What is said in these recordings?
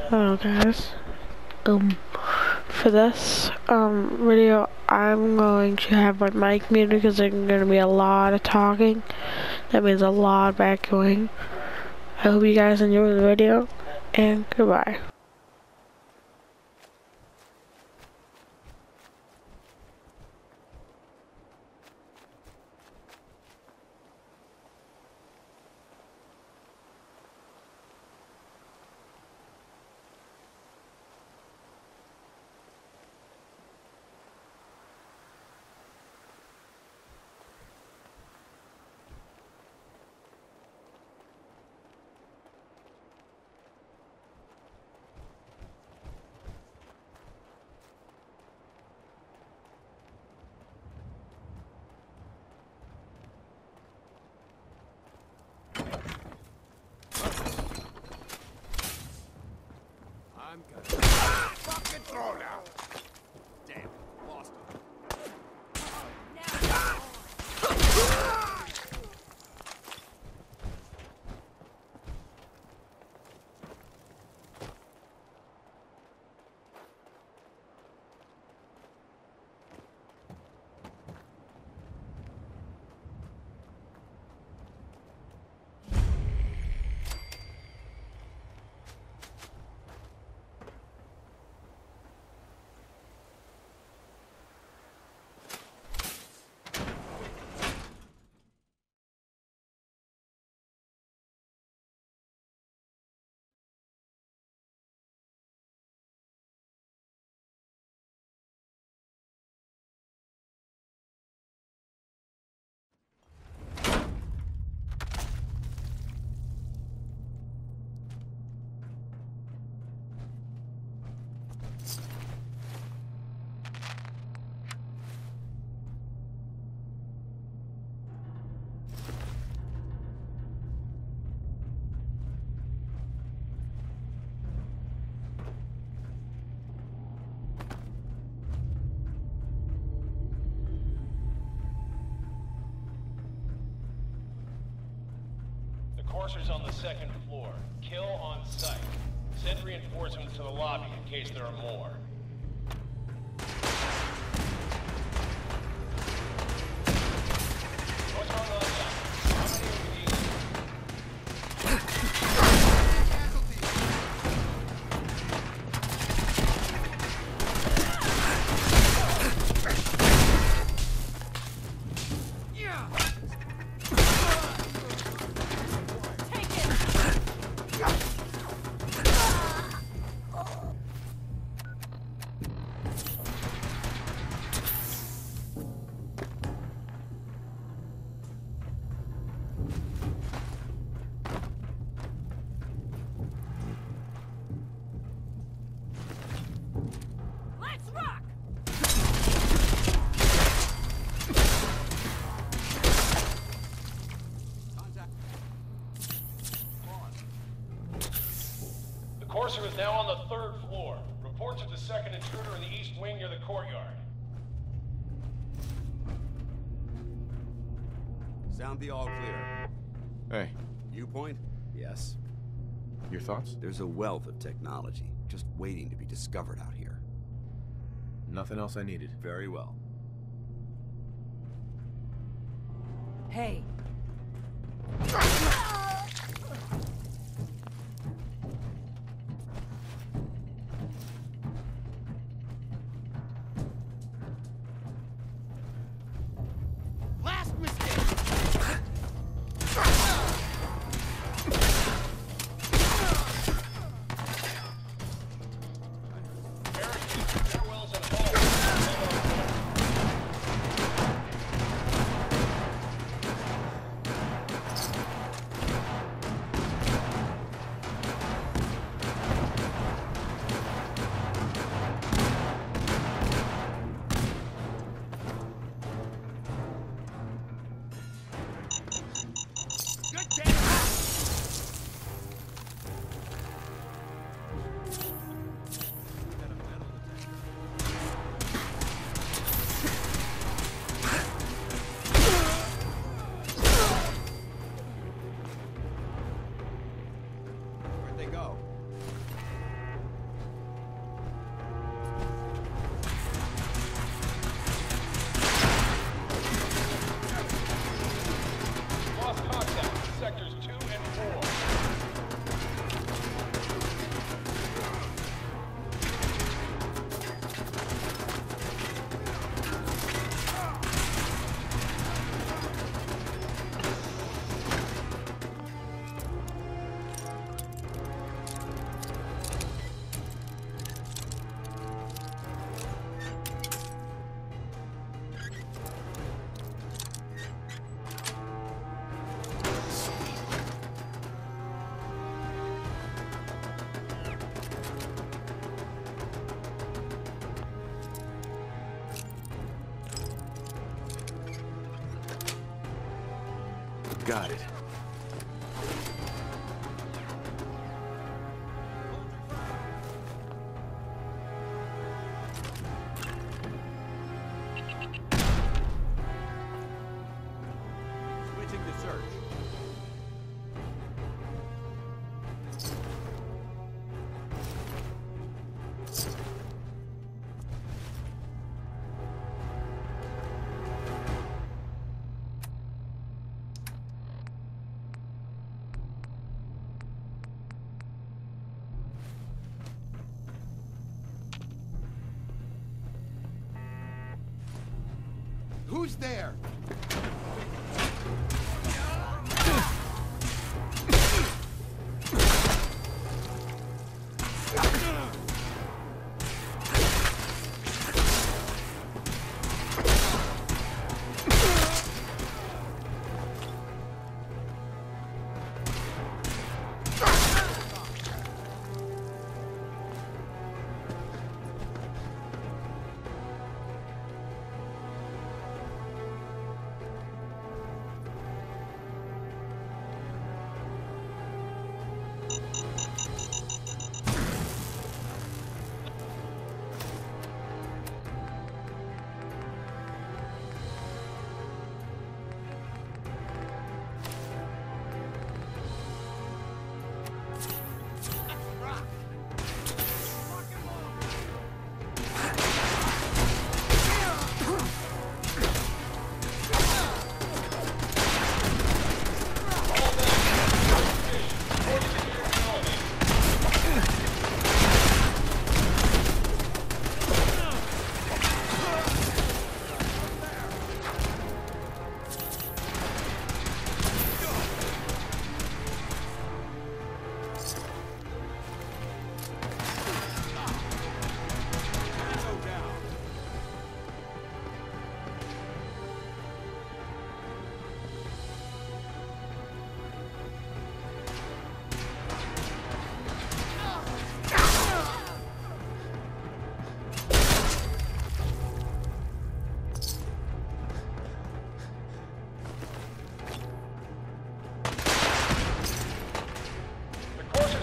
Hello guys. For this video, I'm going to have my mic muted because there's going to be a lot of talking. That means a lot of echoing. I hope you guys enjoy the video, and goodbye. I'm gonna fucking throw now. Damn, lost him. The Courser's on the second floor. Kill on sight. Send reinforcements to the lobby in case there are more. What's going on now? How many of these? The Courser is now on the third floor. Reports of the second intruder in the east wing near the courtyard. Sound the all clear. Hey, Viewpoint? Yes. your thoughts? There's a wealth of technology just waiting to be discovered out here. Nothing else I needed. Very well. Hey. Last mistake! Stairwells and halls. Got it. Switching to search. Who's there?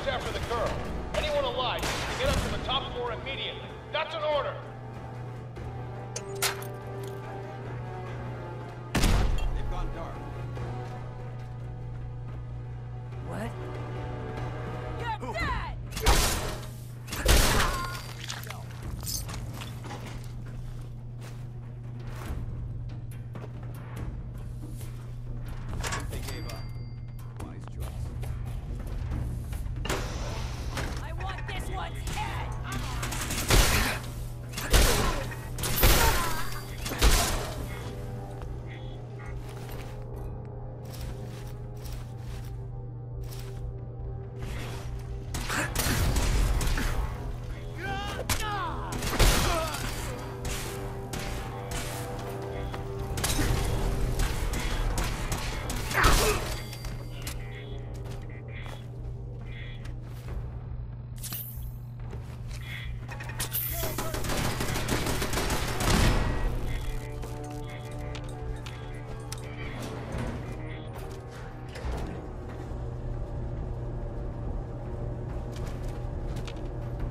After the girl. Anyone alive needs to get up to the top floor immediately. That's an order. They've gone dark. What? You're dead! They gave up. Wise choice. I want this one's head!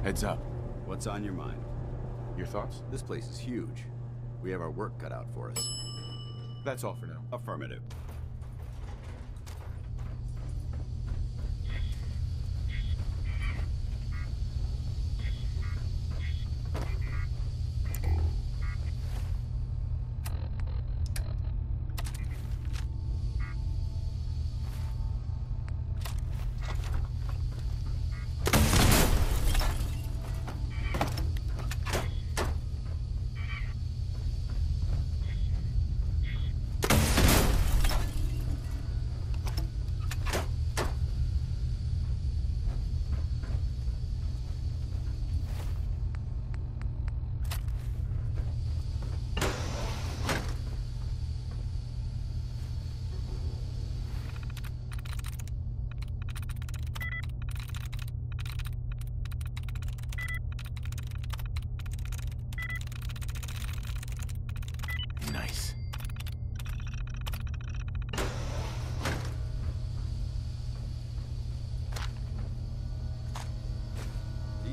Heads up. What's on your mind? Your thoughts? This place is huge. We have our work cut out for us. That's all for now. Affirmative.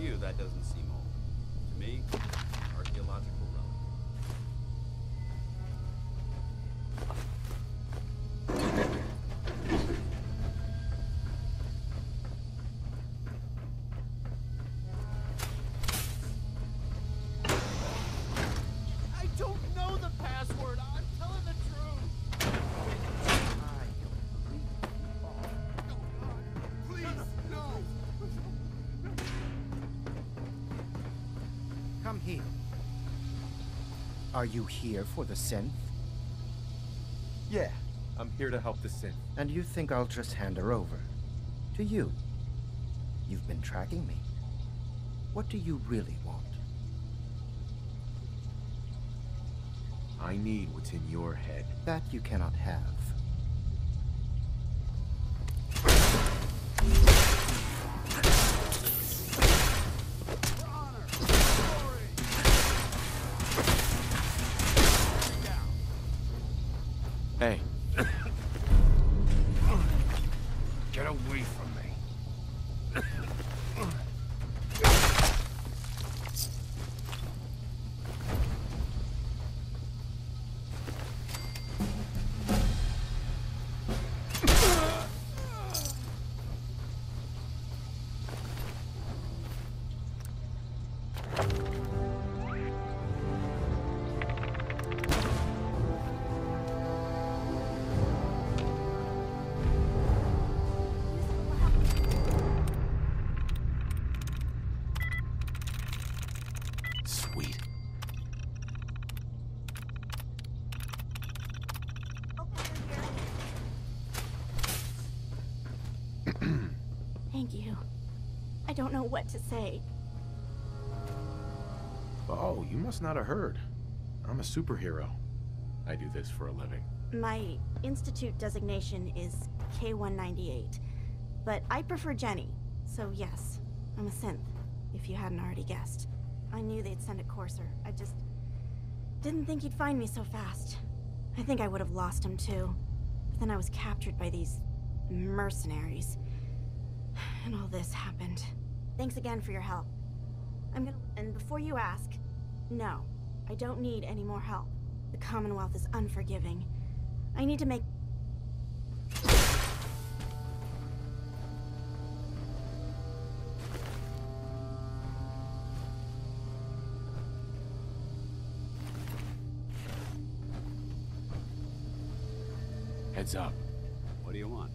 you, that doesn't seem old. To me, archaeological relic. I don't know the password. I'm telling the truth. Please, no. Come here. Are you here for the synth? Yeah, I'm here to help the synth. And you think I'll just hand her over? To you? You've been tracking me. What do you really want? I need what's in your head. That you cannot have. Hey. Get away from me. Sweet. Thank you. I don't know what to say. Oh, you must not have heard. I'm a superhero. I do this for a living. My institute designation is K-198, but I prefer Jenny, so yes, I'm a synth, if you hadn't already guessed. I knew they'd send a courser. I just didn't think he'd find me so fast. I think I would have lost him too, but then I was captured by these mercenaries. And all this happened. Thanks again for your help. And before you ask, no, I don't need any more help. The Commonwealth is unforgiving. I need to make... Heads up. What do you want?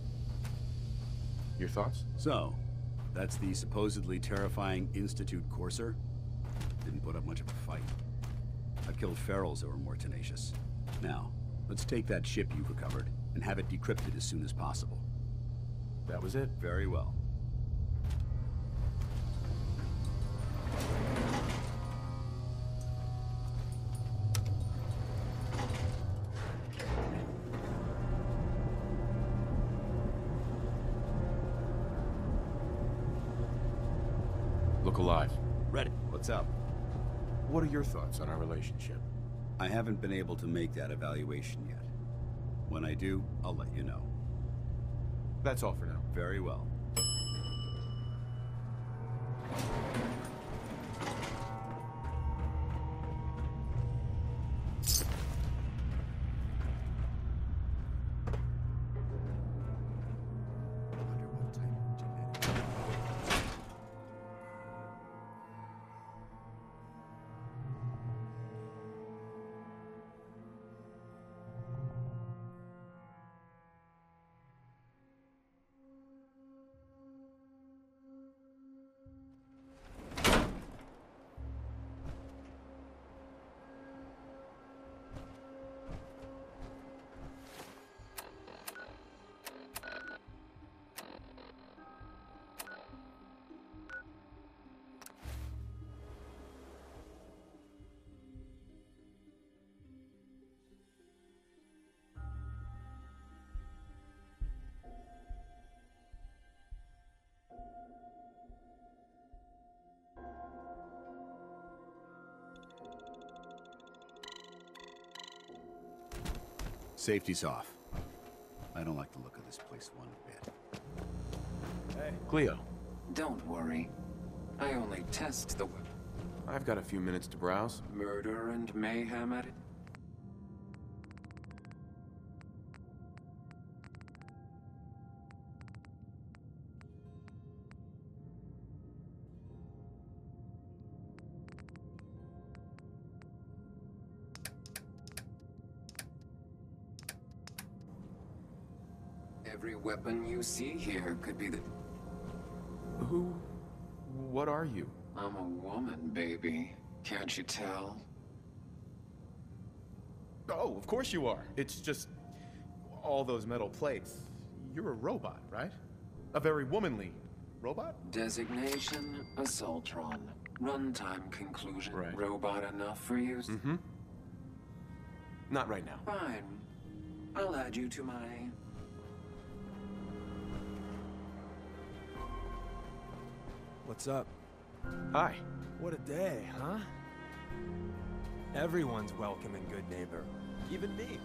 Your thoughts? So, that's the supposedly terrifying Institute Courser? Didn't put up much of a fight. I've killed ferals that were more tenacious. Now, let's take that ship you've recovered and have it decrypted as soon as possible. That was it? Very well. Look alive. Ready. What's up? What are your thoughts on our relationship? I haven't been able to make that evaluation yet. When I do, I'll let you know. That's all for now. Very well. Safety's off. I don't like the look of this place one bit. Hey. Cleo. Don't worry. I only test the weapon. I've got a few minutes to browse. Murder and mayhem at it? Every weapon you see here could be the... What are you? I'm a woman, baby. Can't you tell? Oh, of course you are. It's just all those metal plates. You're a robot, right? A very womanly robot? Designation, Assaultron. Runtime conclusion. Right. Robot enough for you? Mm-hmm. Not right now. Fine. I'll add you to my... What's up? Hi. What a day, huh? Everyone's welcome and good neighbor. Even me.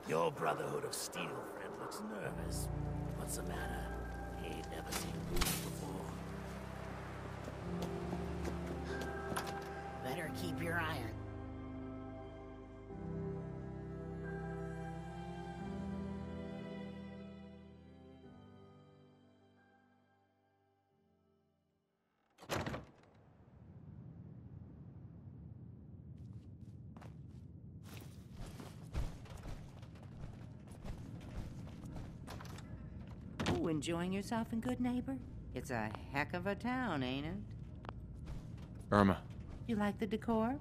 Your Brotherhood of Steel friend looks nervous. What's the matter? He ain't never seen a move before. Better keep your eye on. Ooh, enjoying yourself in Good Neighbor? It's a heck of a town, ain't it? Irma. You like the decor?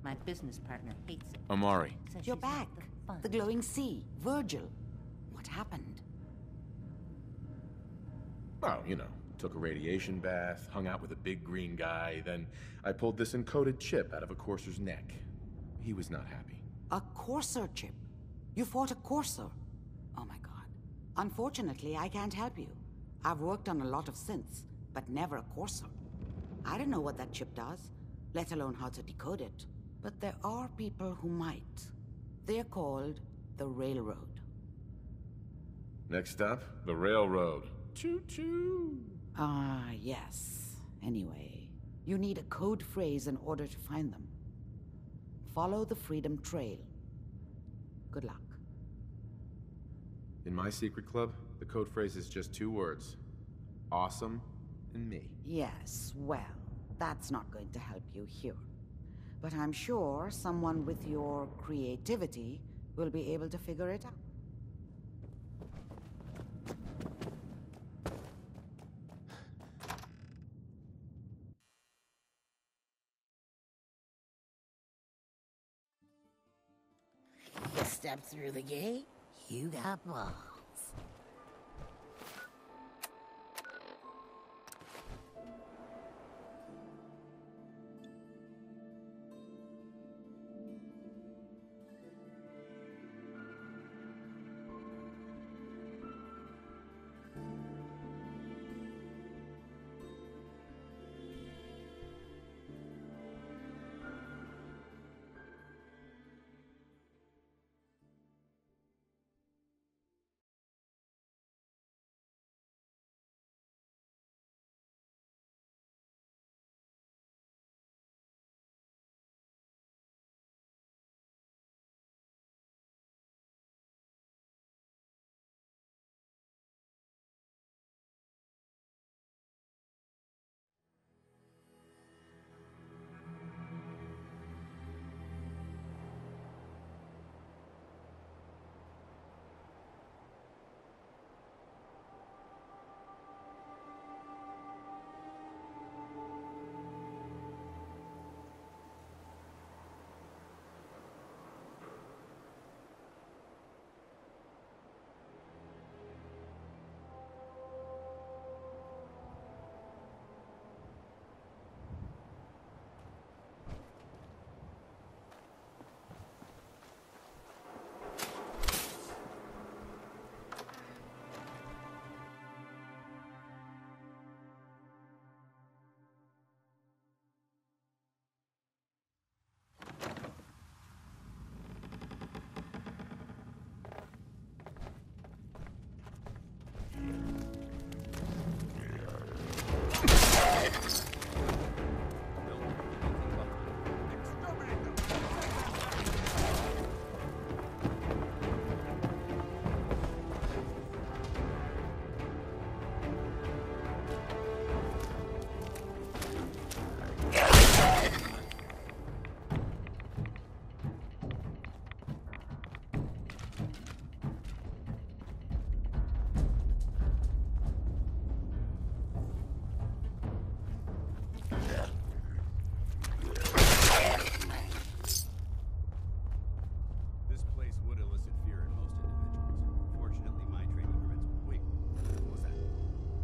My business partner hates it. Amari. Says You're she's back. not the fun. The glowing sea. Virgil. What happened? Oh, you know, took a radiation bath, hung out with a big green guy, then I pulled this encoded chip out of a courser's neck. He was not happy. A courser chip. You fought a courser. Oh my god. Unfortunately, I can't help you. I've worked on a lot of synths, but never a courser. I don't know what that chip does, let alone how to decode it. But there are people who might. They're called the Railroad. Next up, the railroad. Choo-choo. Ah, yes. Anyway, you need a code phrase in order to find them. Follow the Freedom Trail. Good luck. In my secret club, the code phrase is just 2 words. Awesome and me. Yes, well, that's not going to help you here. But I'm sure someone with your creativity will be able to figure it out. You step through the gate, you got balls.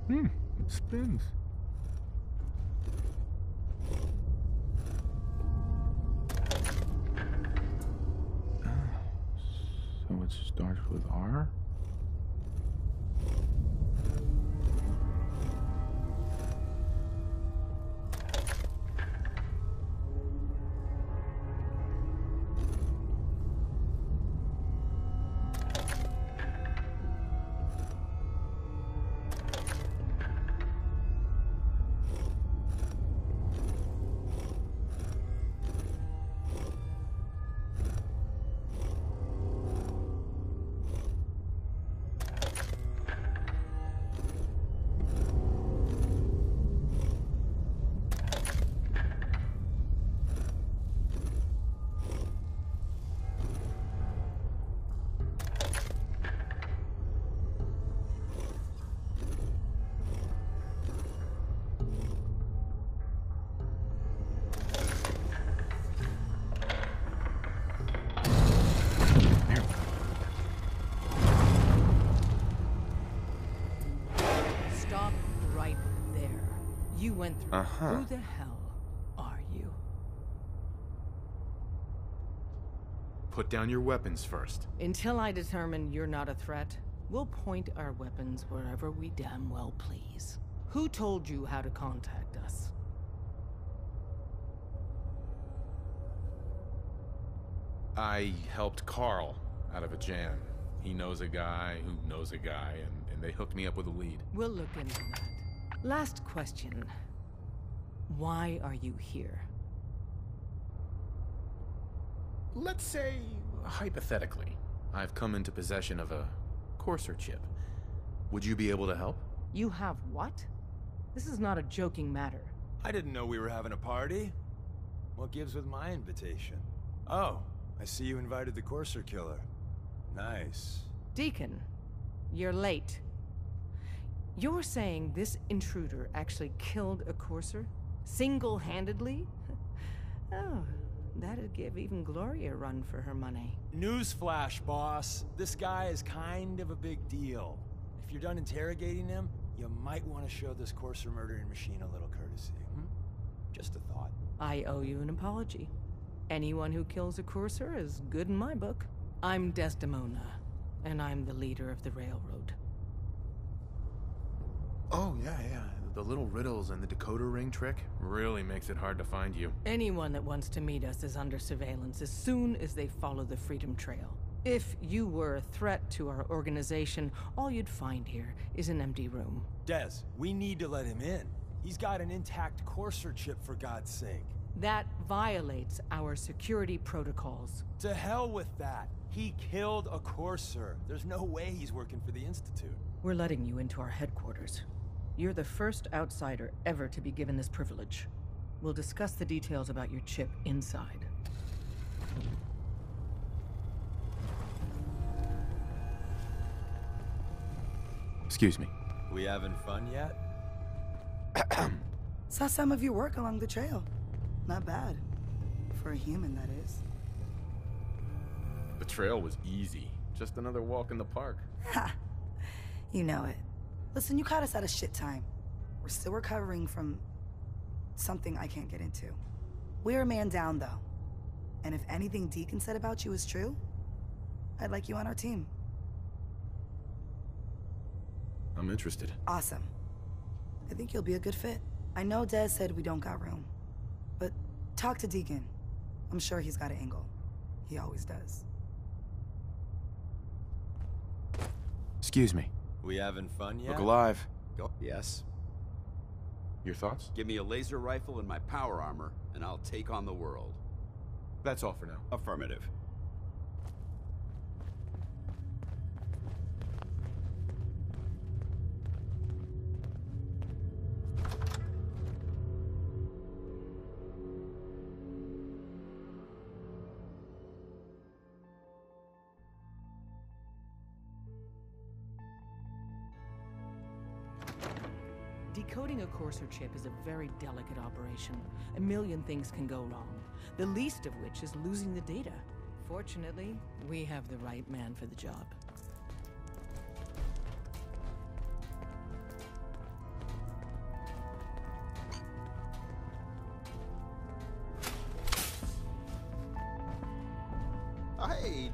It spins. So it starts with R? You went through. Who the hell are you? Put down your weapons first. Until I determine you're not a threat, we'll point our weapons wherever we damn well please. Who told you how to contact us? I helped Carl out of a jam. He knows a guy who knows a guy, and they hooked me up with a lead. We'll look into that. Last question. Why are you here? Let's say, hypothetically, I've come into possession of a Courser chip. Would you be able to help? You have what? This is not a joking matter. I didn't know we were having a party. What gives with my invitation? Oh, I see you invited the Courser killer. Nice. Deacon, you're late. You're saying this intruder actually killed a Courser? Single-handedly? Oh, that'd give even Gloria a run for her money. Newsflash, boss. This guy is kind of a big deal. If you're done interrogating him, you might want to show this Courser murdering machine a little courtesy. Just a thought. I owe you an apology. Anyone who kills a Courser is good in my book. I'm Desdemona, and I'm the leader of the railroad. Oh, yeah. The little riddles and the decoder ring trick really makes it hard to find you. Anyone that wants to meet us is under surveillance as soon as they follow the Freedom Trail. If you were a threat to our organization, all you'd find here is an empty room. Des, we need to let him in. He's got an intact Courser chip, for God's sake. That violates our security protocols. To hell with that. He killed a Courser. There's no way he's working for the Institute. We're letting you into our headquarters. You're the first outsider ever to be given this privilege. We'll discuss the details about your chip inside. Excuse me. We having fun yet? Saw some of your work along the trail. Not bad. For a human, that is. The trail was easy. Just another walk in the park. Ha! You know it. Listen, you caught us at a shit time. We're still recovering from something I can't get into. We're a man down, though. And if anything Deacon said about you is true, I'd like you on our team. I'm interested. Awesome. I think you'll be a good fit. I know Des said we don't got room, but talk to Deacon. I'm sure he's got an angle. He always does. Excuse me. We having fun yet? Look alive. Go. Yes. Your thoughts? Give me a laser rifle and my power armor, and I'll take on the world. That's all for now. Affirmative. Decoding a Courser chip is a very delicate operation. A million things can go wrong, the least of which is losing the data. Fortunately, we have the right man for the job.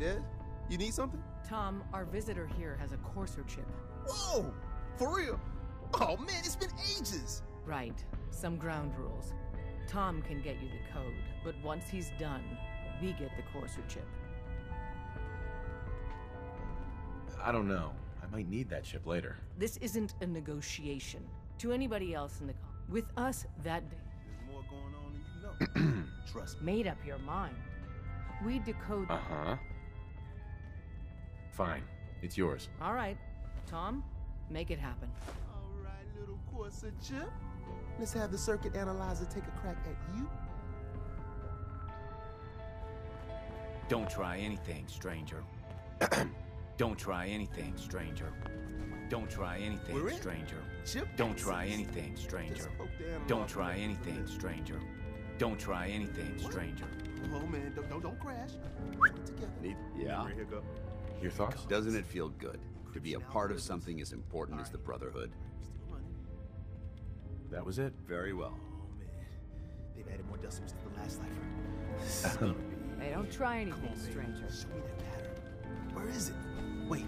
Des? You need something? Tom, our visitor here has a Courser chip. Whoa! For real? Oh man, it's been ages! Right. Some ground rules. Tom can get you the code, but once he's done, we get the Courser chip. I don't know. I might need that chip later. This isn't a negotiation. To anybody else in the with us that day. There's more going on than you know. Trust me. Made up your mind. We decode. Uh-huh. Fine. It's yours. All right. Tom, make it happen. All right, little Courser chip. Let's have the circuit analyzer take a crack at you. Don't try anything, stranger. Don't try anything, stranger. Don't try anything, stranger. Don't try anything, stranger. Don't try anything, stranger. Don't try anything, stranger. Oh man, don't crash. Get together. Yeah. Here go. Your thoughts? Doesn't it feel good to be a part of something as important as the Brotherhood? That was it? Very well. Oh man, they've added more decimals to the last cipher. Hey, don't try anything, Come on, stranger. Show me that pattern. Where is it? Wait,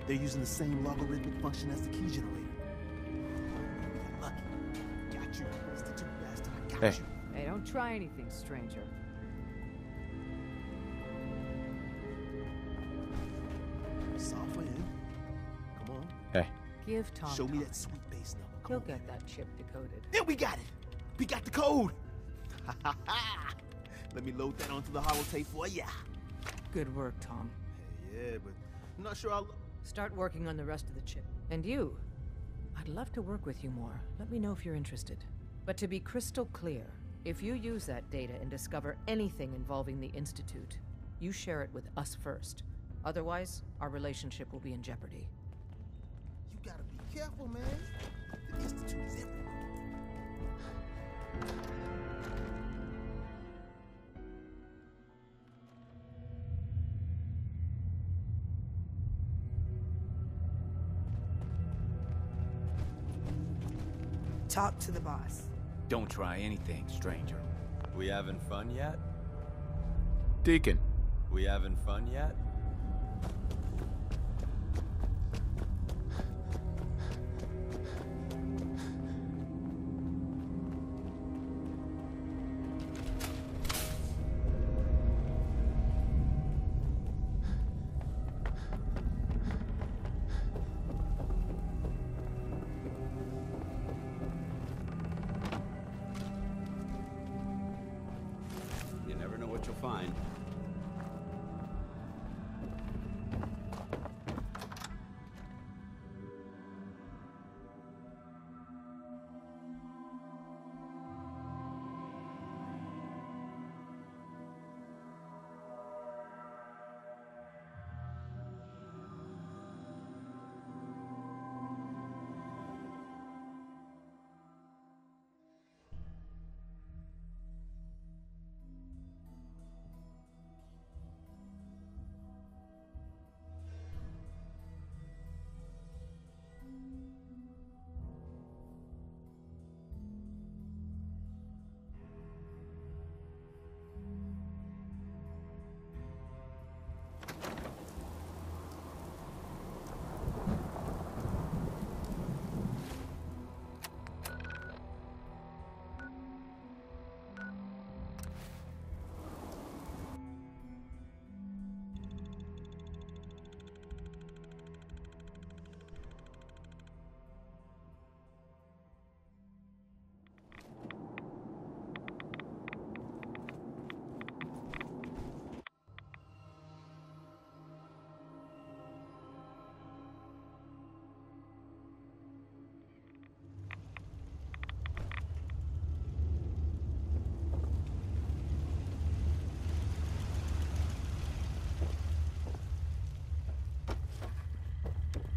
they're using the same logarithmic function as the key generator. We got lucky. Got you, Institute bastard. I got you. Hey, don't try anything, stranger. Software in. Come on. Hey. Give Tom. Show me time. that sweet base number. Come He'll on, get that chip decoded. Yeah, we got it. We got the code. Let me load that onto the holotape for ya. Good work, Tom. Hey, yeah, but I'm not sure I'll... Start working on the rest of the chip. And you, I'd love to work with you more. Let me know if you're interested. But to be crystal clear, if you use that data and discover anything involving the Institute, you share it with us first. Otherwise, our relationship will be in jeopardy. You gotta be careful, man. The Institute is everywhere. Talk to the boss. Don't try anything, stranger. We having fun yet? Deacon. We having fun yet? You never know what you'll find.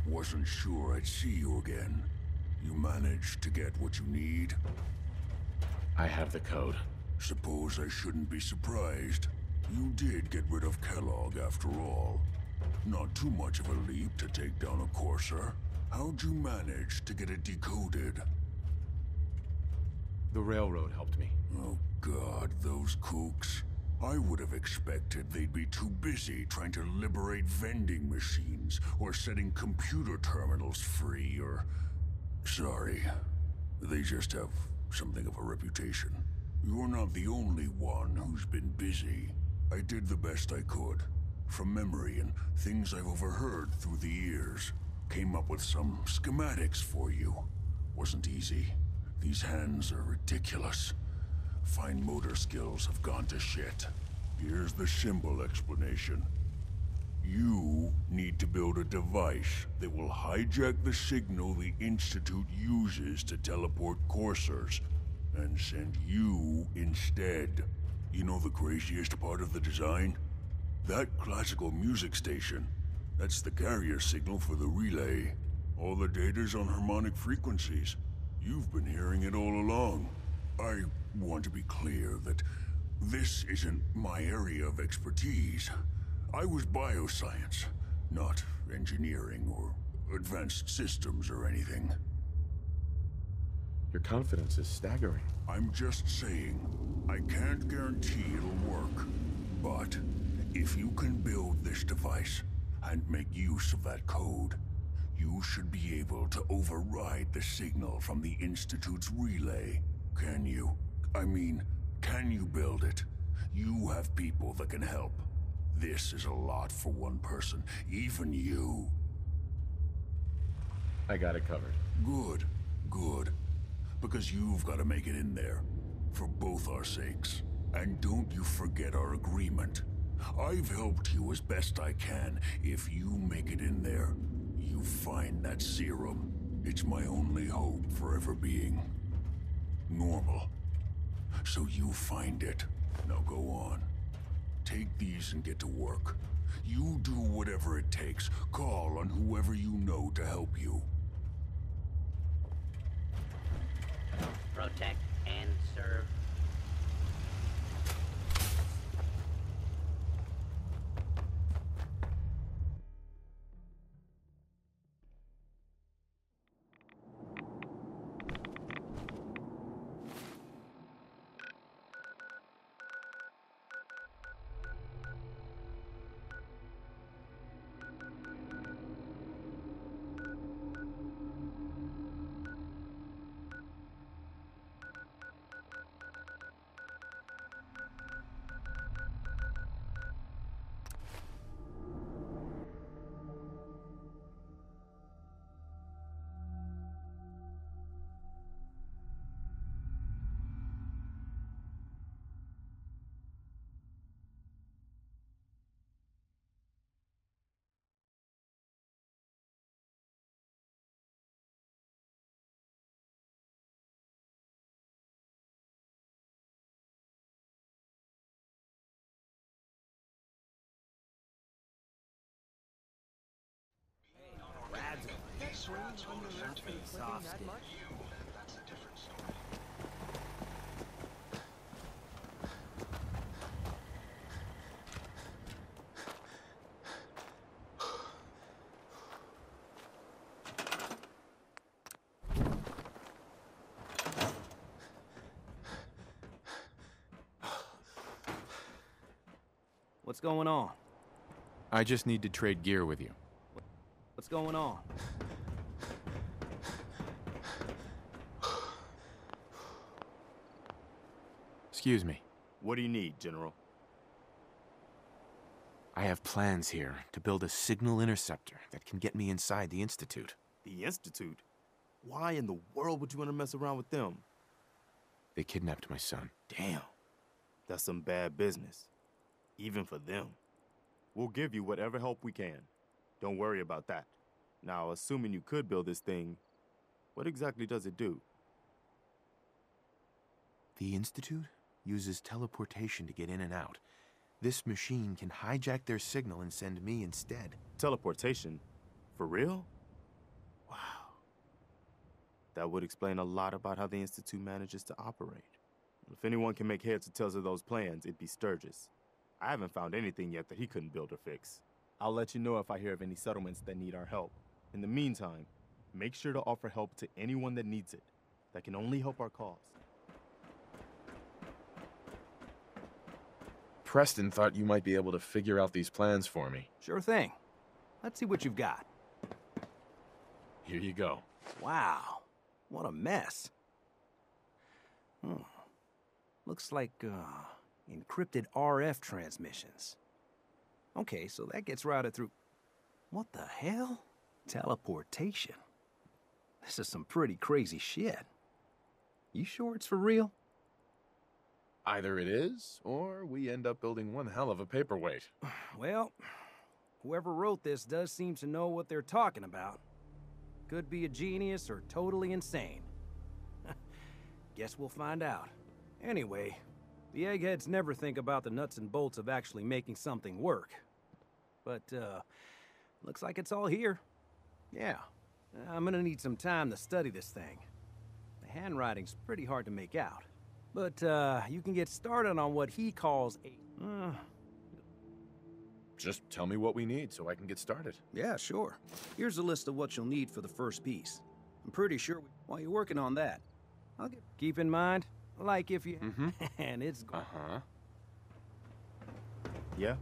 Wasn't sure I'd see you again. You managed to get what you need? I have the code. Suppose I shouldn't be surprised. You did get rid of Kellogg after all. Not too much of a leap to take down a Courser. How'd you manage to get it decoded? The railroad helped me. Oh God, those kooks. I would have expected they'd be too busy trying to liberate vending machines or setting computer terminals free or... Sorry. They just have something of a reputation. You're not the only one who's been busy. I did the best I could. From memory and things I've overheard through the years. Came up with some schematics for you. Wasn't easy. These hands are ridiculous. Fine motor skills have gone to shit. Here's the simple explanation. You need to build a device that will hijack the signal the Institute uses to teleport coursers, and send you instead. You know the craziest part of the design? That classical music station, that's the carrier signal for the relay. All the data's on harmonic frequencies. You've been hearing it all along. I want to be clear that this isn't my area of expertise. I was bioscience, not engineering or advanced systems or anything. Your confidence is staggering. I'm just saying, I can't guarantee it'll work. But if you can build this device and make use of that code, you should be able to override the signal from the Institute's relay. Can you? I mean, can you build it? You have people that can help. This is a lot for one person, even you. I got it covered. Good, good. Because you've got to make it in there. For both our sakes. And don't you forget our agreement. I've helped you as best I can. If you make it in there, you find that serum. It's my only hope for ever being normal. So you find it. Now go on. Take these and get to work. You do whatever it takes. Call on whoever you know to help you. Protect and serve. What's going on? I just need to trade gear with you. What's going on? Excuse me. What do you need, General? I have plans here to build a signal interceptor that can get me inside the Institute. The Institute? Why in the world would you want to mess around with them? They kidnapped my son. Damn. That's some bad business. Even for them. We'll give you whatever help we can. Don't worry about that. Now, assuming you could build this thing, what exactly does it do? The Institute uses teleportation to get in and out. This machine can hijack their signal and send me instead. Teleportation? For real? Wow. That would explain a lot about how the Institute manages to operate. If anyone can make heads or tails of those plans, it'd be Sturgis. I haven't found anything yet that he couldn't build or fix. I'll let you know if I hear of any settlements that need our help. In the meantime, make sure to offer help to anyone that needs it. That can only help our cause. Preston thought you might be able to figure out these plans for me. Sure thing. Let's see what you've got. Here you go. Wow, what a mess. Looks like, encrypted RF transmissions. Okay, so that gets routed through... What the hell? Teleportation. This is some pretty crazy shit. You sure it's for real? Either it is, or we end up building one hell of a paperweight. Well, whoever wrote this does seem to know what they're talking about. Could be a genius or totally insane. Guess we'll find out. Anyway, the eggheads never think about the nuts and bolts of actually making something work. But, looks like it's all here. Yeah, I'm gonna need some time to study this thing. The handwriting's pretty hard to make out. But, you can get started on what he calls a... Just tell me what we need so I can get started. Yeah, sure. Here's a list of what you'll need for the first piece. I'm pretty sure while you're working on that, keep in mind, like if you... and it's... Yeah?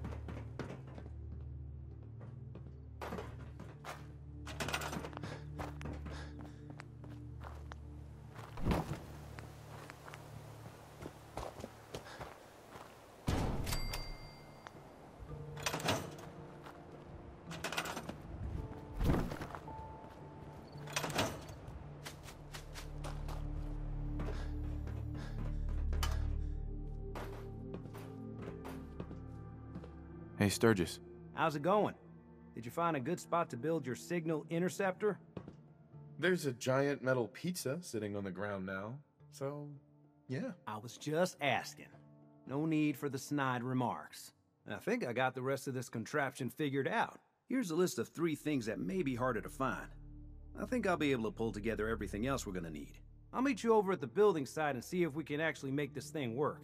Hey, Sturgis. How's it going? Did you find a good spot to build your signal interceptor? There's a giant metal pizza sitting on the ground now, so yeah. I was just asking. No need for the snide remarks. I think I got the rest of this contraption figured out. Here's a list of 3 things that may be harder to find. I think I'll be able to pull together everything else we're gonna need. I'll meet you over at the building site and see if we can actually make this thing work.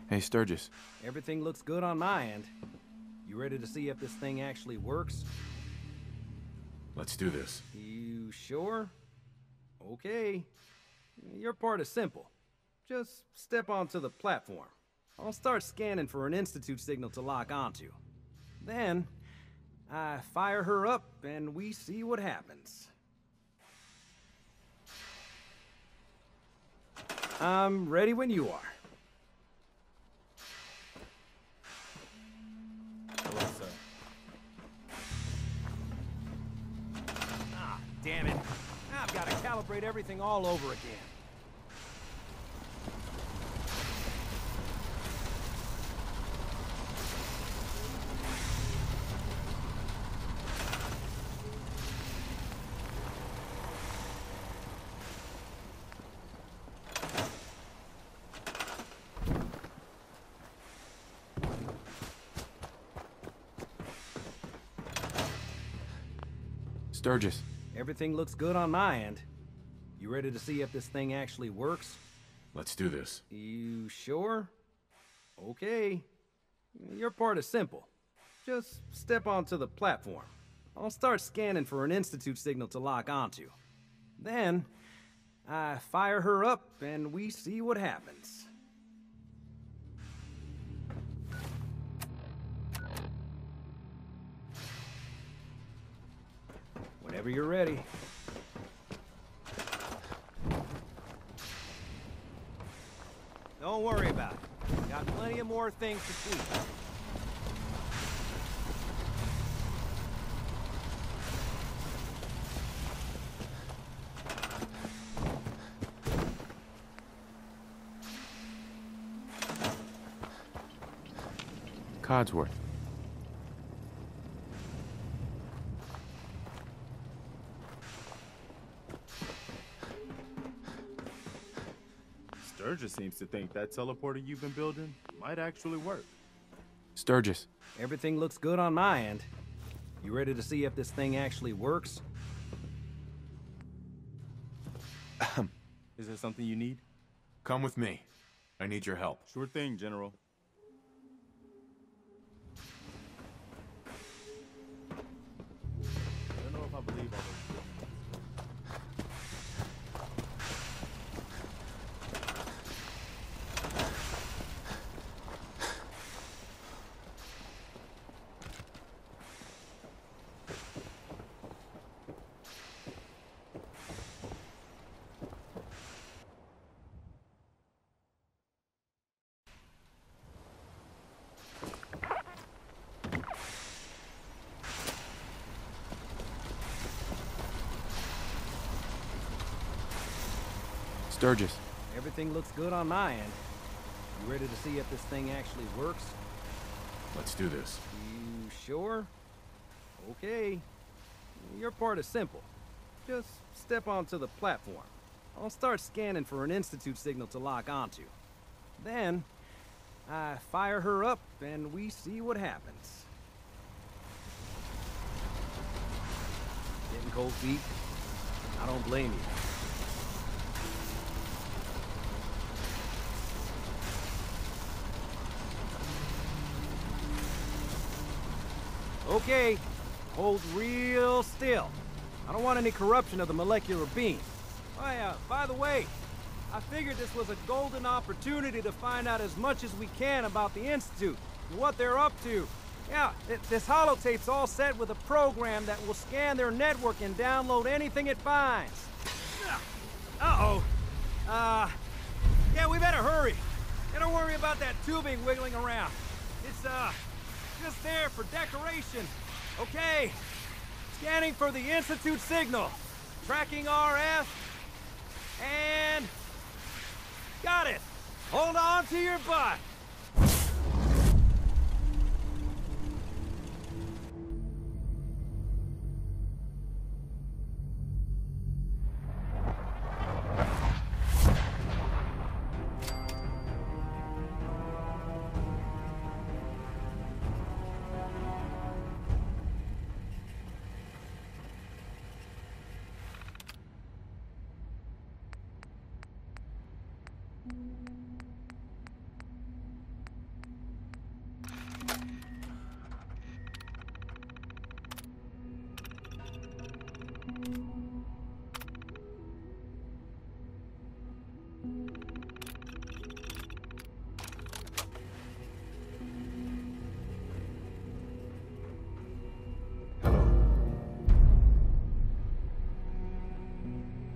Hey, Sturgis. Everything looks good on my end. You ready to see if this thing actually works? Let's do this. You sure? Okay. Your part is simple. Just step onto the platform. I'll start scanning for an Institute signal to lock onto. Then, I fire her up and we see what happens. I'm ready when you are. Ah, damn it. Now I've got to calibrate everything all over again. Sturgis. Everything looks good on my end. You ready to see if this thing actually works? Let's do this. You sure? Okay. Your part is simple. Just step onto the platform. I'll start scanning for an Institute signal to lock onto. Then, I fire her up and we see what happens. Whenever you're ready. Don't worry about it. Got plenty of more things to tweak. Codsworth. Sturgis seems to think that teleporter you've been building might actually work. Sturgis. Everything looks good on my end. You ready to see if this thing actually works? Is there something you need? Come with me. I need your help. Sure thing, General. I don't know if I believe all those. Sturgis. Everything looks good on my end. You ready to see if this thing actually works? Let's do this. You sure? Okay. Your part is simple. Just step onto the platform. I'll start scanning for an Institute signal to lock onto. Then, I fire her up and we see what happens. Getting cold feet? I don't blame you. Okay, hold real still. I don't want any corruption of the molecular beam. Oh, by the way, I figured this was a golden opportunity to find out as much as we can about the Institute and what they're up to. Yeah, this holotape's all set with a program that will scan their network and download anything it finds. Uh-oh. Yeah, we better hurry. And don't worry about that tubing wiggling around. It's, just there for decoration. Okay. Scanning for the Institute signal. Tracking RF. And... got it. Hold on to your butt.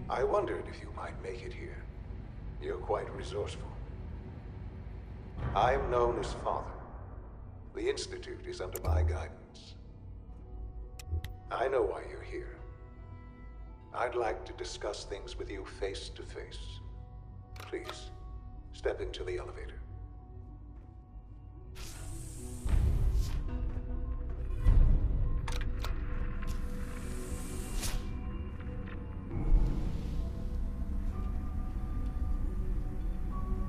I wondered if you might make it here. You're quite resourceful. I am known as Father. The Institute is under my guidance. I know why you're here. I'd like to discuss things with you face to face. Please, step into the elevator.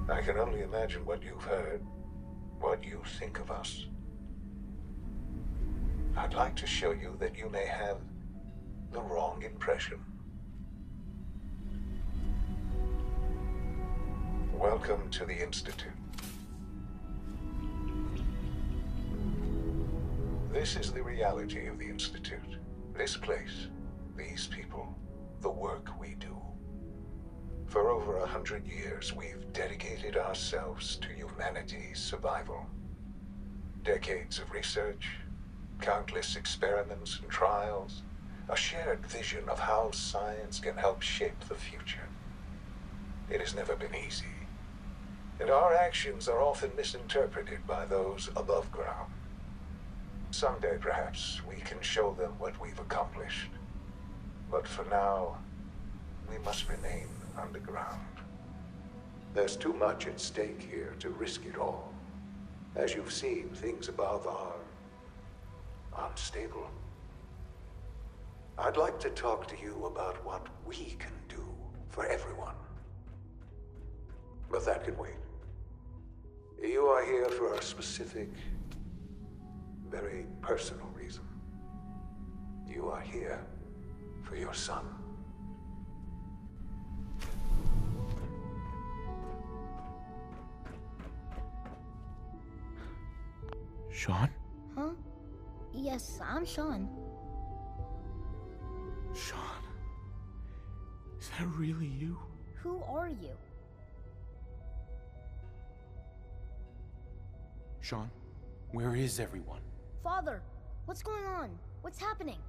I can only imagine what you've heard, what you think of us. I'd like to show you that you may have the wrong impression. Welcome to the Institute. This is the reality of the Institute. This place, these people, the work we do. For over 100 years, we've dedicated ourselves to humanity's survival. Decades of research, countless experiments and trials, a shared vision of how science can help shape the future. It has never been easy, and our actions are often misinterpreted by those above ground. Someday, perhaps, we can show them what we've accomplished. But for now, we must remain underground. There's too much at stake here to risk it all. As you've seen, things above are unstable. I'd like to talk to you about what we can do for everyone. But that can wait. You are here for a specific, very personal reason. You are here for your son. Sean? Huh? Yes, I'm Sean. Sean? Is that really you? Who are you? Sean, where is everyone? Father, what's going on? What's happening?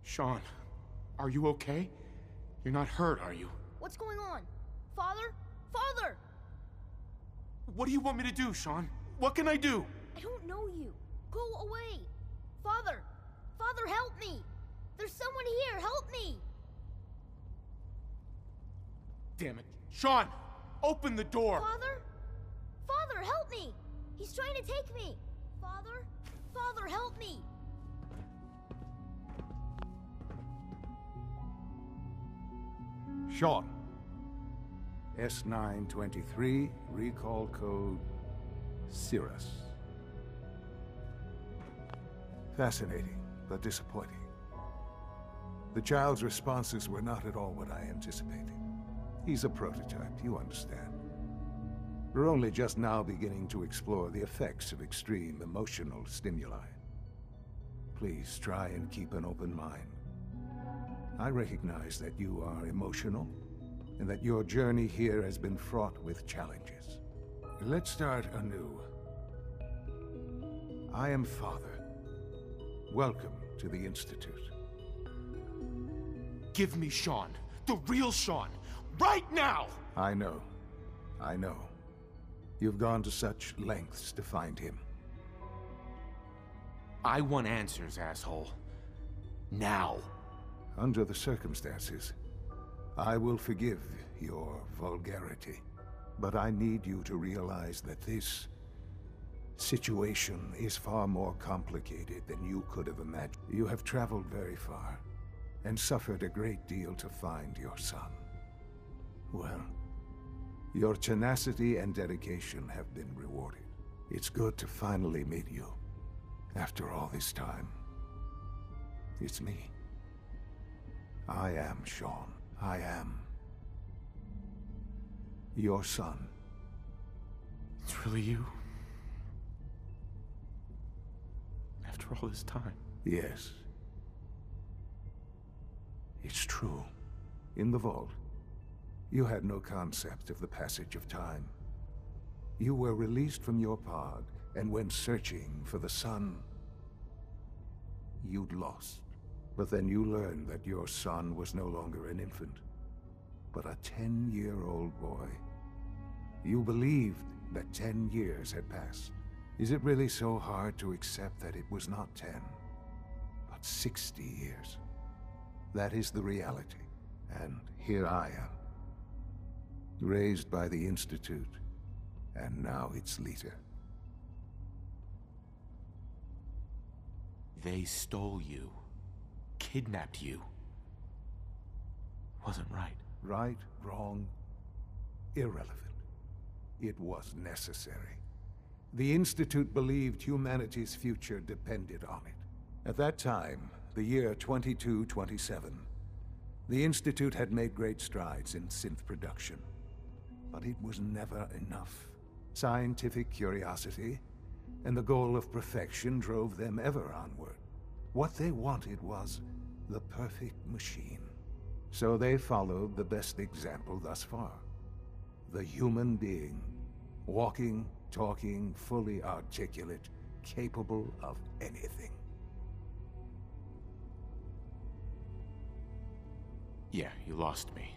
Sean, are you okay? You're not hurt, are you? What's going on? Father? Father! What do you want me to do, Sean? What can I do? I don't know you. Go away. Father! Father, help me! There's someone here, help me! Damn it. Sean! Open the door! Father? Father, help me! He's trying to take me! Father? Father, help me! Sean. S923, recall code Cirrus. Fascinating, but disappointing. The child's responses were not at all what I anticipated. He's a prototype, you understand. We're only just now beginning to explore the effects of extreme emotional stimuli. Please try and keep an open mind. I recognize that you are emotional, and that your journey here has been fraught with challenges. Let's start anew. I am Father. Welcome to the Institute. Give me Sean. The real Sean. Right now! I know. I know. You've gone to such lengths to find him. I want answers, asshole. Now. Under the circumstances, I will forgive your vulgarity. But I need you to realize that this situation is far more complicated than you could have imagined. You have traveled very far, and suffered a great deal to find your son. Well, your tenacity and dedication have been rewarded. It's good to finally meet you, after all this time. It's me. I am Sean. I am your son. It's really you? After all this time? Yes. It's true. In the vault, you had no concept of the passage of time. You were released from your pod and went searching for the sun you'd lost. But then you learned that your son was no longer an infant, but a 10-year-old boy. You believed that 10 years had passed. Is it really so hard to accept that it was not 10, but 60 years? That is the reality, and here I am. Raised by the Institute, and now its leader. They stole you. Kidnapped you. Wasn't right. Right, wrong, irrelevant. It was necessary. The Institute believed humanity's future depended on it. At that time, the year 2227, the Institute had made great strides in synth production. But it was never enough. Scientific curiosity and the goal of perfection drove them ever onward. What they wanted was the perfect machine. So they followed the best example thus far. The human being. Walking, talking, fully articulate, capable of anything. Yeah, you lost me.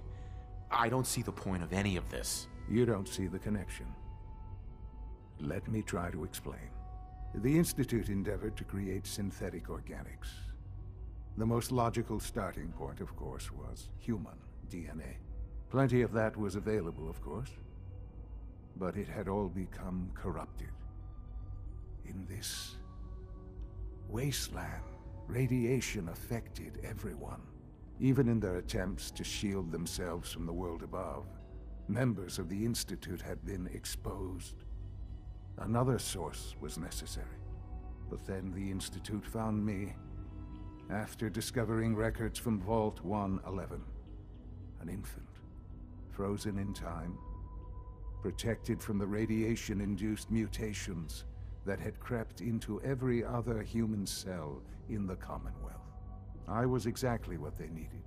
I don't see the point of any of this. You don't see the connection. Let me try to explain. The Institute endeavored to create synthetic organics. The most logical starting point, of course, was human DNA. Plenty of that was available, of course. But it had all become corrupted. In this wasteland, radiation affected everyone. Even in their attempts to shield themselves from the world above, members of the Institute had been exposed. Another source was necessary. But then the Institute found me after discovering records from Vault 111. An infant, frozen in time, protected from the radiation-induced mutations that had crept into every other human cell in the Commonwealth. I was exactly what they needed.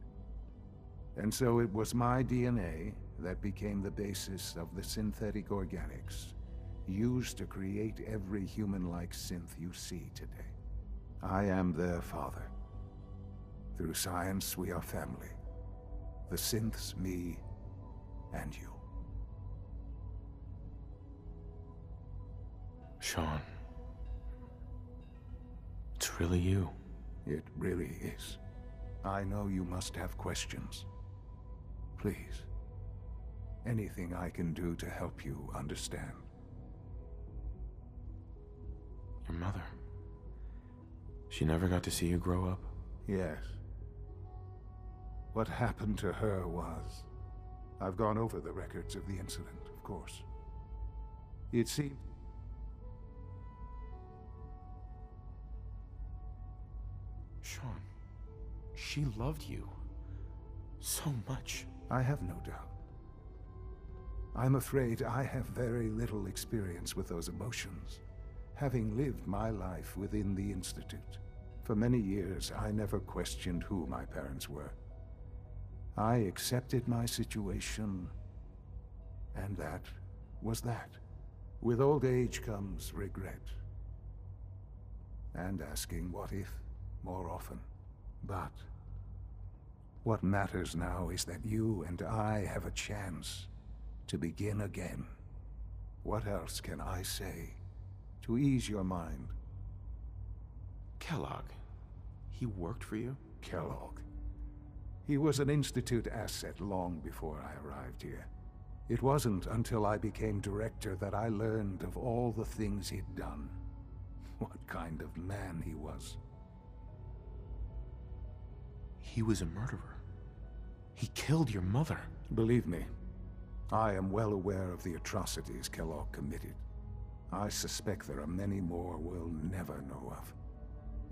And so it was my DNA that became the basis of the synthetic organics used to create every human-like synth you see today. I am their father. Through science, we are family. The synths, me, and you. Sean. It's really you. It really is. I know you must have questions. Please. Anything I can do to help you understand. Your mother. She never got to see you grow up? Yes. What happened to her was... I've gone over the records of the incident, of course. It seemed... Sean, she loved you so much. I have no doubt. I'm afraid I have very little experience with those emotions, having lived my life within the Institute. For many years, I never questioned who my parents were. I accepted my situation, and that was that. With old age comes regret, and asking what if more often. But what matters now is that you and I have a chance to begin again. What else can I say to ease your mind? Kellogg. He worked for you? Kellogg. He was an Institute asset long before I arrived here. It wasn't until I became director that I learned of all the things he'd done. What kind of man he was. He was a murderer. He killed your mother. Believe me, I am well aware of the atrocities Kellogg committed. I suspect there are many more we'll never know of.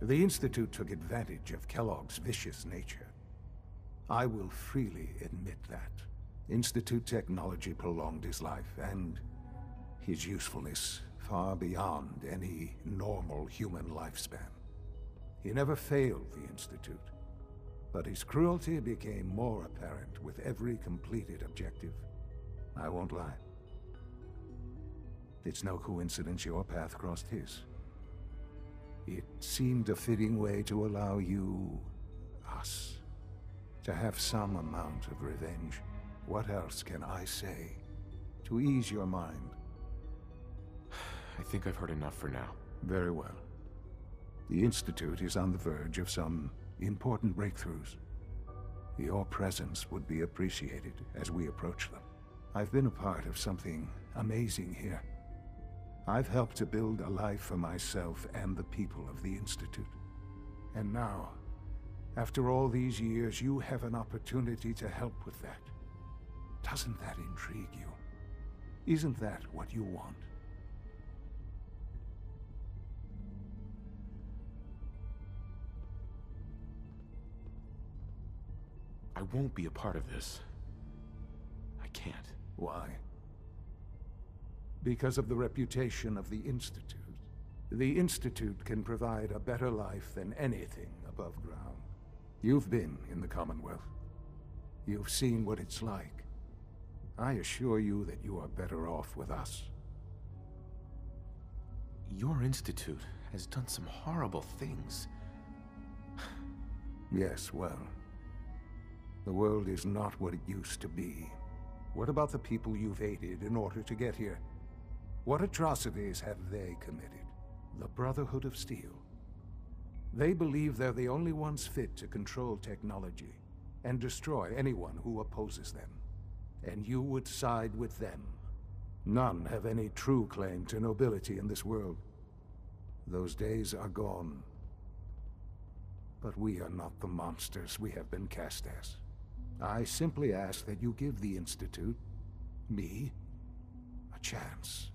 The Institute took advantage of Kellogg's vicious nature. I will freely admit that. Institute technology prolonged his life, and his usefulness far beyond any normal human lifespan. He never failed the Institute, but his cruelty became more apparent with every completed objective. I won't lie. It's no coincidence your path crossed his. It seemed a fitting way to allow you, us, to have some amount of revenge. What else can I say to ease your mind? I think I've heard enough for now. Very well. The Institute is on the verge of some important breakthroughs. Your presence would be appreciated as we approach them. I've been a part of something amazing here. I've helped to build a life for myself and the people of the Institute. And now, after all these years, you have an opportunity to help with that. Doesn't that intrigue you? Isn't that what you want? I won't be a part of this. I can't. Why? Because of the reputation of the Institute. The Institute can provide a better life than anything above ground. You've been in the Commonwealth. You've seen what it's like. I assure you that you are better off with us. Your institute has done some horrible things. Yes, well, the world is not what it used to be. What about the people you've aided in order to get here? What atrocities have they committed? The Brotherhood of Steel. They believe they're the only ones fit to control technology and destroy anyone who opposes them. And you would side with them. None have any true claim to nobility in this world. Those days are gone. But we are not the monsters we have been cast as. I simply ask that you give the Institute, me, a chance.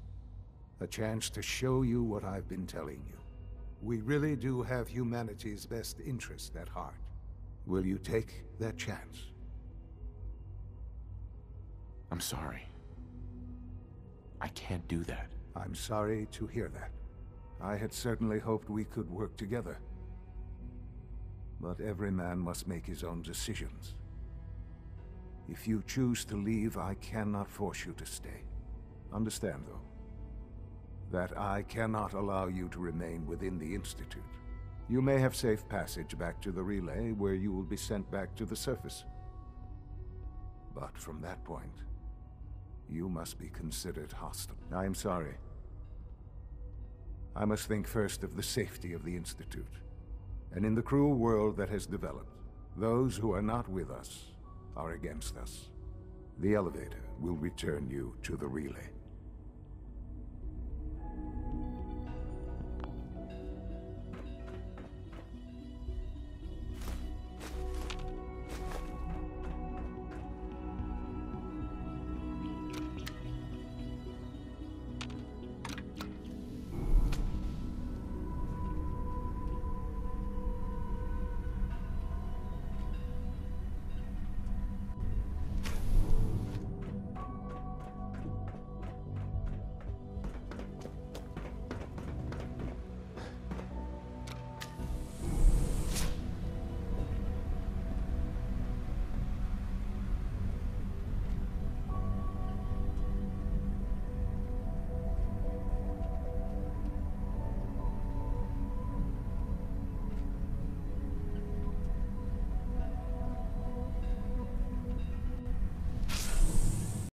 A chance to show you what I've been telling you. We really do have humanity's best interest at heart. Will you take that chance? I'm sorry. I can't do that. I'm sorry to hear that. I had certainly hoped we could work together. But every man must make his own decisions. If you choose to leave, I cannot force you to stay. Understand, though, that I cannot allow you to remain within the Institute. You may have safe passage back to the relay, where you will be sent back to the surface. But from that point, you must be considered hostile. I am sorry. I must think first of the safety of the Institute. And in the cruel world that has developed, those who are not with us are against us. The elevator will return you to the relay.